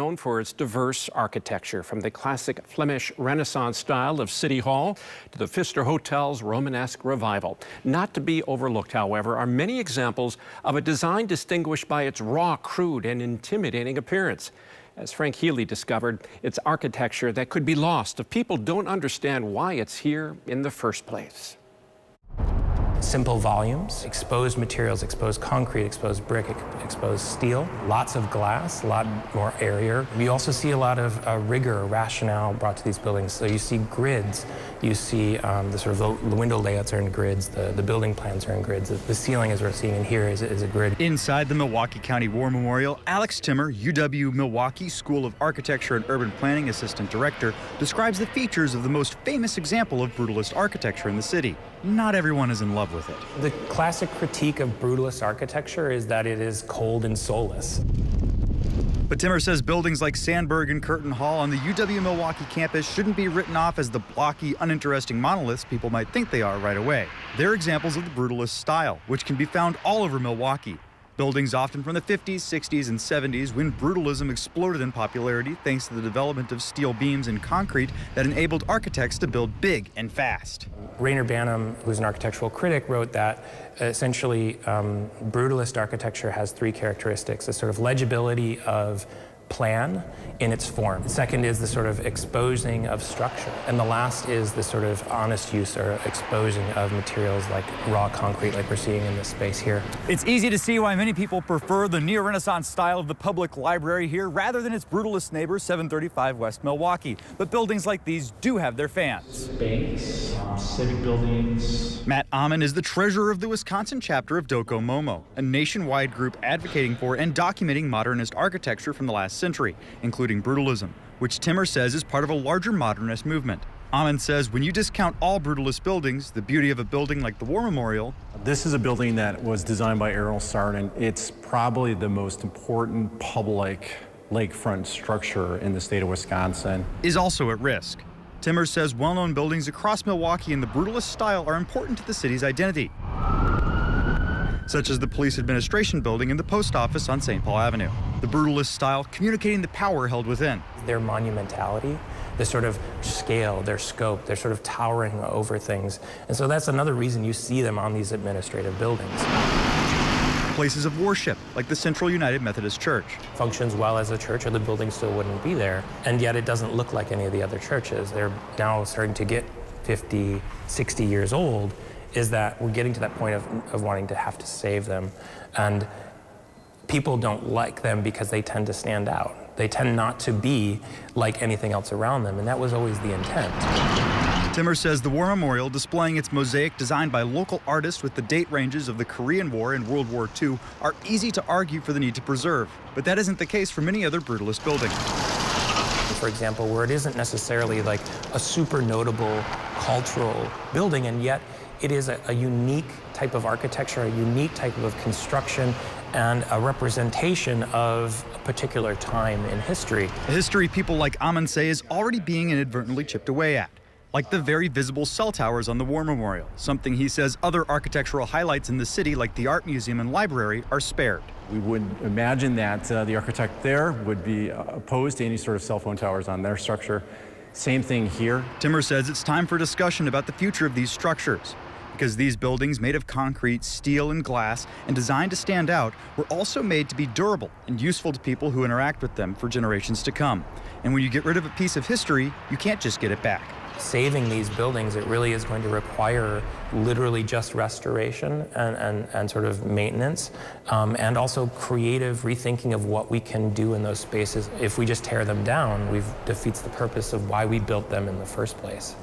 Known for its diverse architecture, from the classic Flemish Renaissance style of City Hall to the Pfister Hotel's Romanesque revival. Not to be overlooked, however, are many examples of a design distinguished by its raw, crude, and intimidating appearance. As Frank Healy discovered, it's architecture that could be lost if people don't understand why it's here in the first place. Simple volumes, exposed materials, exposed concrete, exposed brick, exposed steel, lots of glass, a lot more area. We also see a lot of rigor, rationale brought to these buildings. So you see grids, you see the window layouts are in grids, the building plans are in grids. The ceiling, as we're seeing in here, is a grid. Inside the Milwaukee County War Memorial, Alex Timmer, UW-Milwaukee School of Architecture and Urban Planning Assistant Director, describes the features of the most famous example of brutalist architecture in the city. Not everyone is in love with it. The classic critique of brutalist architecture is that it is cold and soulless. But Timmer says buildings like Sandberg and Curtin Hall on the UW-Milwaukee campus shouldn't be written off as the blocky, uninteresting monoliths people might think they are right away. They're examples of the brutalist style, which can be found all over Milwaukee. Buildings often from the 50s, 60s, and 70s, when brutalism exploded in popularity thanks to the development of steel beams and concrete that enabled architects to build big and fast. Rainer Banham, who's an architectural critic, wrote that essentially brutalist architecture has three characteristics: a sort of legibility of plan in its form. The second is the sort of exposing of structure. And the last is the sort of honest use or exposing of materials like raw concrete, like we're seeing in this space here. It's easy to see why many people prefer the neo-Renaissance style of the public library here rather than its brutalist neighbor, 735 West Milwaukee. But buildings like these do have their fans. Banks, civic buildings. Matt Amon is the treasurer of the Wisconsin chapter of Doko Momo, a nationwide group advocating for and documenting modernist architecture from the last century, including brutalism, which Timmer says is part of a larger modernist movement. Amon says when you discount all brutalist buildings, the beauty of a building like the War Memorial. This is a building that was designed by Errol Sardin. It's probably the most important public lakefront structure in the state of Wisconsin. Is also at risk. Timmer says well-known buildings across Milwaukee in the brutalist style are important to the city's identity, such as the police administration building and the post office on St. Paul Avenue. The brutalist style communicating the power held within. Their monumentality, the sort of scale, their scope, they're sort of towering over things. And so that's another reason you see them on these administrative buildings. Places of worship, like the Central United Methodist Church. Functions well as a church, or the building still wouldn't be there. And yet it doesn't look like any of the other churches. They're now starting to get 50, 60 years old. Is that we're getting to that point of wanting to have to save them. And people don't like them because they tend to stand out. They tend not to be like anything else around them, and that was always the intent. Timmer says the War Memorial, displaying its mosaic designed by local artists with the date ranges of the Korean War and World War II, are easy to argue for the need to preserve. But that isn't the case for many other brutalist buildings. For example, where it isn't necessarily like a super notable cultural building, and yet it is a unique type of architecture, a unique type of construction, and a representation of a particular time in history. A history people like Amon say is already being inadvertently chipped away at, like the very visible cell towers on the War Memorial, something he says other architectural highlights in the city, like the Art Museum and Library, are spared. We would imagine that the architect there would be opposed to any sort of cell phone towers on their structure. Same thing here. Timmer says it's time for discussion about the future of these structures, because these buildings made of concrete, steel, and glass, and designed to stand out, were also made to be durable and useful to people who interact with them for generations to come. And when you get rid of a piece of history, you can't just get it back. Saving these buildings, it really is going to require literally just restoration and sort of maintenance, and also creative rethinking of what we can do in those spaces. If we just tear them down, defeats the purpose of why we built them in the first place.